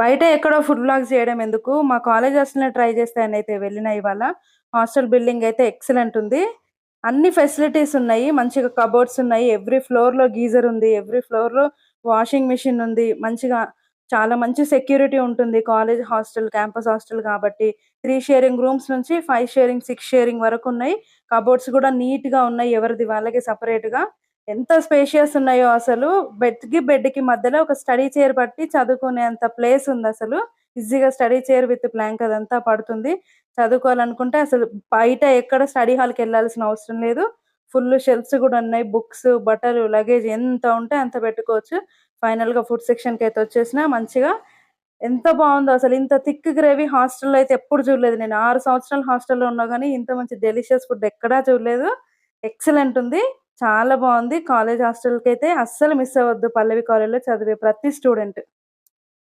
బయట ఎక్కడో food vlogs చేయడం ఎందుకు? మా కాలేజ్ హాస్టల్‌నే ట్రై చేస్తానయితే వెళ్ళిన ఇవాళ. హాస్టల్ బిల్డింగ్ అయితే ఎక్సలెంట్ ఉంది. అన్ని ఫెసిలిటీస్ ఉన్నాయి. మంచిగా కబోర్డ్స్ ఉన్నాయి. ఎవ్రి ఫ్లోర్‌లో గీజర్ ఉంది. ఎవ్రి ఫ్లోర్‌లో వాషింగ్ మెషిన్ ఉంది. మంచిగా చాలా మంచి సెక్యూరిటీ ఉంటుంది. కాలేజ్ హాస్టల్, క్యాంపస్ హాస్టల్ కాబట్టి 3 షేరింగ్ రూమ్స్ నుంచి 5 షేరింగ్, 6 షేరింగ్ వరకున్నాయి. కబోర్డ్స్ కూడా నీట్‌గా ఉన్నాయి. ఎవరిది వాళ్ళకి సెపరేట్‌గా. ఎంత స్పేషియస్ ఉన్నాయో అసలు. బెడ్‌కి మధ్యలో ఒక స్టడీ చైర్ పట్టి చదువుకునేంత ప్లేస్ ఉందసలు. ఈజీగా స్టడీ చైర్ విత్ ప్లాంక్ అదంతా పడుతుంది. చదువుకోవాలనుకుంటే అసలు బయట ఎక్కడ స్టడీ హాల్‌కెళ్ళాల్సిన అవసరం లేదు. ఫుల్ షెల్ఫ్స్ గూడా ఉన్నాయి. బుక్స్, బట్టలు, లగేజ్ ఎంత ఉంటే అంత పెట్టుకోవచ్చు. ఫైనల్‌గా ఫుడ్ సెక్షన్‌కైతే వచ్చేసినా మంచిగా ఎంత బావుందో అసలు. ఇంత థిక్ గ్రేవీ హాస్టల్‌లో అయితే ఎప్పుడు చూడలేదు నేను. 6 సంవత్సరాలు హాస్టల్‌లో ఉన్నా గానీ ఇంత మంచి డెలిషియస్ ఫుడ్ ఎక్కడా చూడలేదు. ఎక్సలెంట్ ఉంది. చాలా బావుంది. కాలేజ్ హాస్టల్‌కైతే అస్సలు మిస్ అవ్వద్దు పల్లవి కాలేజ్‌లో చదివే ప్రతి స్టూడెంట్.